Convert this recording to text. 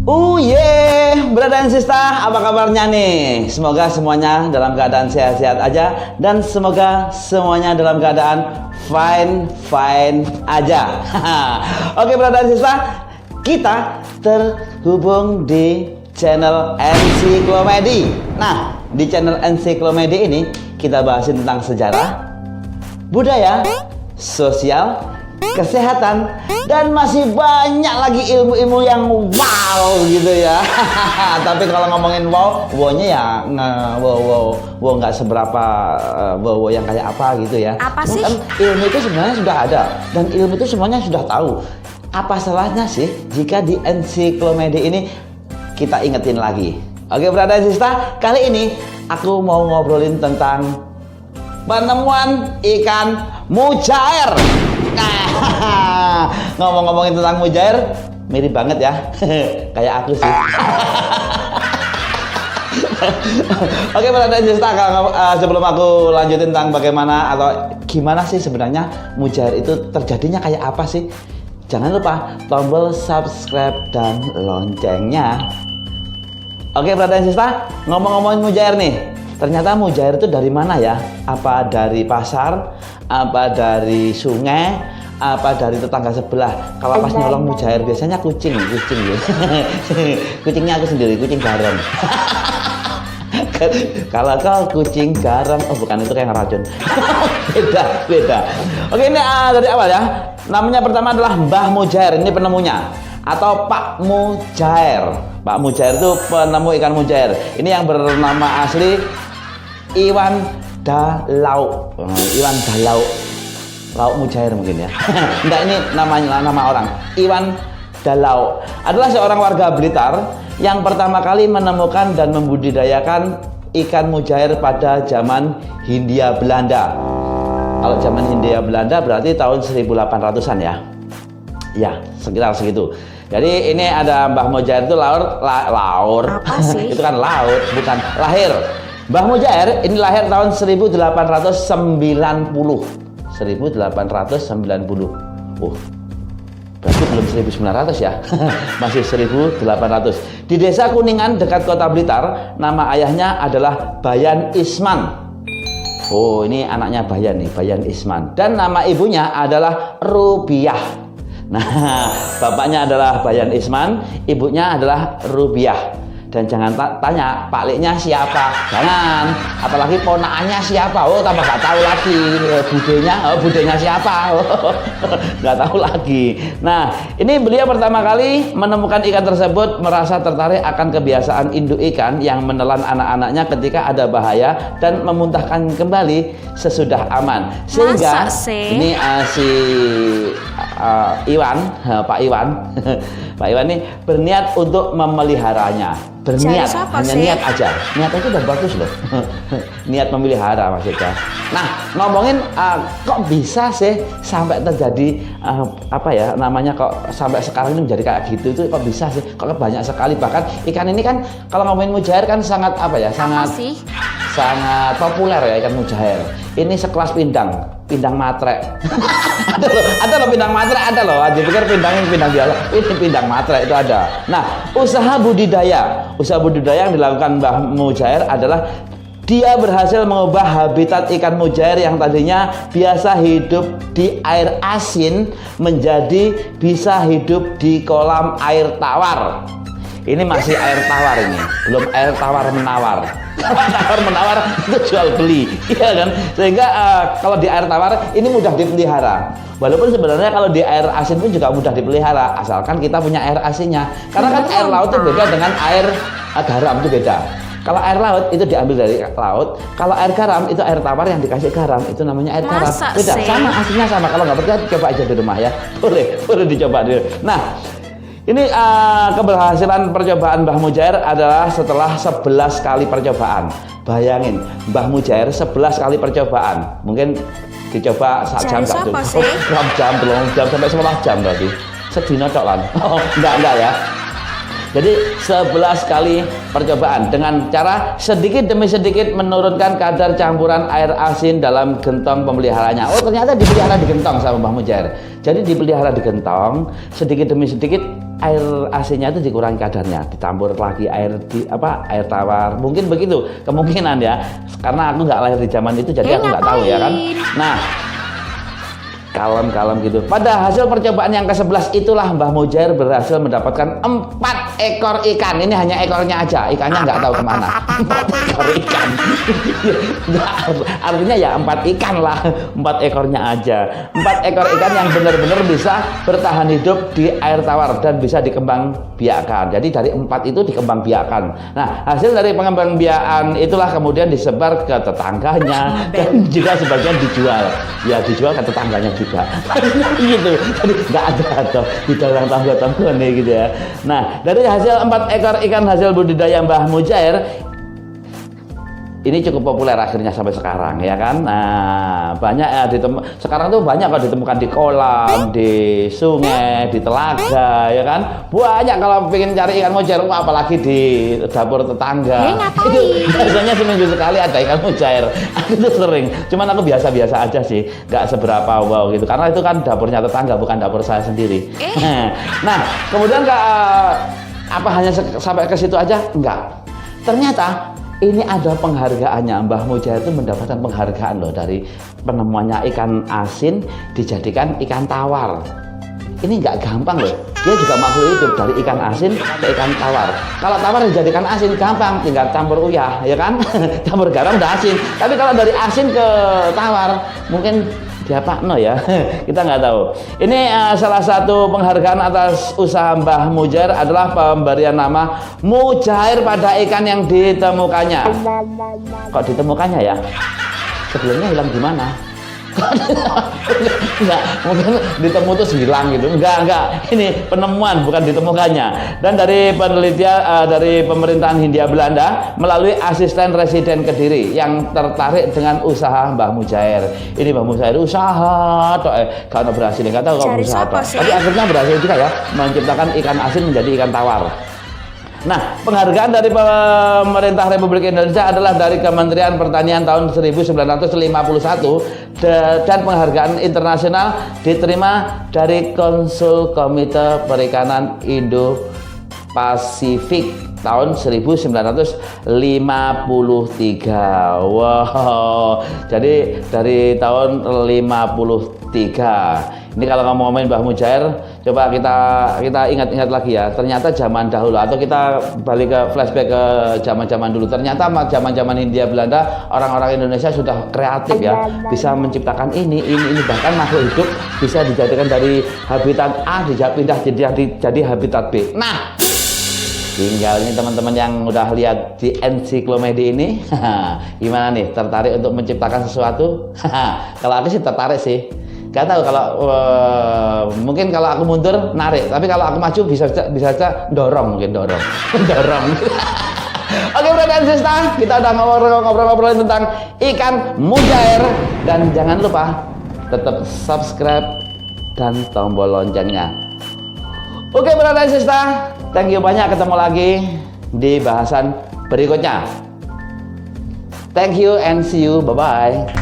Brother dan Sista, apa kabarnya nih? Semoga semuanya dalam keadaan sehat-sehat aja dan semoga semuanya dalam keadaan fine aja. Oke, Brother dan Sista, kita terhubung di channel Ensiklomedi. Nah, di channel Ensiklomedi ini kita bahasin tentang sejarah, budaya, sosial, kesehatan, dan masih banyak lagi ilmu-ilmu yang wow gitu ya. Tapi kalau ngomongin wow-nya ya wow nggak seberapa wow yang kayak apa gitu ya. Apa sih? Kan ilmu itu sebenarnya sudah ada dan ilmu itu semuanya sudah tahu. Apa salahnya sih jika di Ensiklomedi ini kita ingetin lagi? Oke, Brother dan Sista, kali ini aku mau ngobrolin tentang penemuan ikan mujair. Nah, ngomong-ngomongin tentang mujair, mirip banget ya, kayak aku sih. Oke, Brother dan Sista, sebelum aku lanjutin tentang bagaimana atau gimana sih sebenarnya mujair itu terjadinya kayak apa sih, jangan lupa tombol subscribe dan loncengnya. Oke, Brother dan Sista, ngomong-ngomongin mujair nih, ternyata mujair itu dari mana ya? Apa dari pasar? Apa dari sungai? Apa dari tetangga sebelah? Kalau pas nyolong mujair biasanya kucing ya. Kucingnya aku sendiri, kucing garam. Kalau kau kucing garam, oh bukan, itu kayak racun. beda. Oke, ini dari awal ya. Namanya pertama adalah Mbah Mujair, ini penemunya, atau Pak Mujair. Pak Mujair itu penemu ikan mujair. Ini yang bernama asli Iwan Dalau. Iwan Dalau. Lauk mujair mungkin ya. Enggak, ini namanya nama orang. Iwan Dalau adalah seorang warga Blitar yang pertama kali menemukan dan membudidayakan ikan mujair pada zaman Hindia Belanda. Kalau zaman Hindia Belanda berarti tahun 1800-an ya. Ya, sekitar segitu. Jadi ini ada Mbah Mujair itu laur. Apa sih? Itu kan laut, bukan lahir. Mbah Mujair ini lahir tahun 1890. 1890. Berarti belum 1900 ya. Masih 1800. Di Desa Kuningan dekat Kota Blitar, nama ayahnya adalah Bayan Isman. Oh, ini anaknya Bayan nih, Bayan Isman. Dan nama ibunya adalah Rubiah. Nah, bapaknya adalah Bayan Isman, ibunya adalah Rubiah. Dan jangan tanya Pak Liknya siapa, jangan. Apalagi ponakannya siapa, oh tambah nggak tahu lagi. Budenya siapa, nggak tahu lagi. Nah, ini beliau pertama kali menemukan ikan tersebut, merasa tertarik akan kebiasaan induk ikan yang menelan anak-anaknya ketika ada bahaya dan memuntahkan kembali sesudah aman. Sehingga ini Pak Iwan ini berniat untuk memeliharanya. Berniat, hanya niat aja. Niat itu udah bagus loh. Niat memelihara maksudnya. Nah, ngomongin kok bisa sih sampai terjadi kok sampai sekarang ini menjadi kayak gitu, itu kok bisa sih? Kok banyak sekali, bahkan ikan ini kan kalau ngomongin mujair kan sangat sangat populer ya ikan mujair. Ini sekelas pindang matre. ada loh pindang matre, ada loh. Aja pikir pindang biasa. Ini pindang matre itu ada. Nah, usaha budidaya yang dilakukan Mbah Mujair adalah dia berhasil mengubah habitat ikan mujair yang tadinya biasa hidup di air asin menjadi bisa hidup di kolam air tawar. Ini masih air tawar ini, belum air tawar menawar. Tawar menawar itu jual beli, iya kan? Sehingga kalau di air tawar ini mudah dipelihara. Walaupun sebenarnya kalau di air asin pun juga mudah dipelihara, asalkan kita punya air asinnya. Karena kan air laut itu beda dengan air garam, itu beda. Kalau air laut itu diambil dari laut, kalau air garam itu air tawar yang dikasih garam, itu namanya air garam. Beda, sama aslinya sama. Kalau nggak percaya coba aja di rumah ya, boleh dicoba dulu. Nah, ini keberhasilan percobaan Mbah Mujair adalah setelah 11 kali percobaan. Bayangin, Mbah Mujair 11 kali percobaan. Mungkin dicoba 1 jam tak cukup. 6 jam, belum jam sampai 11 jam berarti. Sedino tok lan. Oh, enggak ya. Jadi 11 kali percobaan dengan cara sedikit demi sedikit menurunkan kadar campuran air asin dalam gentong pemeliharanya. Oh, ternyata dipelihara di gentong sama Mbah Mujair. Jadi dipelihara di gentong, sedikit demi sedikit air asinnya itu dikurangi kadarnya, ditambur lagi air air tawar. Mungkin begitu kemungkinan ya. Karena aku nggak lahir di zaman itu, jadi aku nggak tahu ya kan. Nah, kalem-kalem gitu. Pada hasil percobaan yang ke-11 itulah Mbah Mujair berhasil mendapatkan 4 ekor ikan. Ini hanya ekornya aja, ikannya nggak tahu kemana. 4 ekor ikan. Artinya ya 4 ikan lah, 4 ekornya aja. 4 ekor ikan yang benar-benar bisa bertahan hidup di air tawar dan bisa dikembangbiakan. Jadi dari 4 itu dikembangbiakan. Nah, hasil dari pengembangbiakan itulah kemudian disebar ke tetangganya dan juga sebagian dijual. Ya dijual ke tetangganya juga gitu. Jadi nggak ada di dalam tangga-tangga nih gitu ya. Nah, dari hasil 4 ekor ikan hasil budidaya Mbah Mujair ini cukup populer akhirnya sampai sekarang ya kan. Nah, banyak ya sekarang tuh banyak kalau ditemukan di kolam, di sungai, di telaga ya kan. Banyak kalau pengen cari ikan mujair, apalagi di dapur tetangga. Itu biasanya seminggu sekali ada ikan mujair. Aku tuh sering. Cuman aku biasa-biasa aja sih, nggak seberapa wow gitu. Karena itu kan dapurnya tetangga, bukan dapur saya sendiri. Nah, kemudian apa hanya sampai ke situ aja? Enggak. Ternyata ini ada penghargaannya. Mbah Mujair itu mendapatkan penghargaan loh dari penemuannya ikan asin dijadikan ikan tawar. Ini nggak gampang loh. Dia juga makhluk hidup dari ikan asin ke ikan tawar. Kalau tawar dijadikan asin gampang, tinggal campur uyah, ya kan? Campur garam udah asin. Tapi kalau dari asin ke tawar, mungkin diapakno ya, kita nggak tahu. Ini salah satu penghargaan atas usaha Mbah Mujair adalah pemberian nama Mujair pada ikan yang ditemukannya. Kok ditemukannya ya? Sebelumnya hilang di mana? Enggak, mungkin ditemu terus hilang gitu. Enggak. Ini penemuan, bukan ditemukannya. Dan dari penelitian dari pemerintahan Hindia Belanda melalui asisten residen Kediri yang tertarik dengan usaha Mbah Mujair. Ini Mbah Mujair usaha, kalau berhasil nggak tahu kalau berusaha apa. Tapi akhirnya berhasil juga ya menciptakan ikan asin menjadi ikan tawar. Nah, penghargaan dari pemerintah Republik Indonesia adalah dari Kementerian Pertanian tahun 1951 dan penghargaan internasional diterima dari Konsul Komite Perikanan Indo-Pasifik tahun 1953. Wow. Jadi dari tahun 53. Ini kalau ngomongin Mbah Mujair, coba kita ingat-ingat lagi ya. Ternyata zaman dahulu, atau kita balik ke flashback ke zaman-zaman dulu. Ternyata zaman-zaman Hindia Belanda, orang-orang Indonesia sudah kreatif ya, bisa menciptakan ini bahkan makhluk hidup bisa dijadikan dari habitat A pindah jadi habitat B. Nah, tinggal ini teman-teman yang udah lihat di ensiklopedia ini, gimana nih? Tertarik untuk menciptakan sesuatu? Kalau aku sih tertarik sih. Gak tahu kalau mungkin kalau aku mundur narik, tapi kalau aku maju bisa dorong. Oke, brother and sister, kita udah ngobrol-ngobrolin tentang ikan mujair, dan jangan lupa tetap subscribe dan tombol loncengnya. Oke, brother and sister, thank you banyak, ketemu lagi di bahasan berikutnya. Thank you and see you, bye-bye.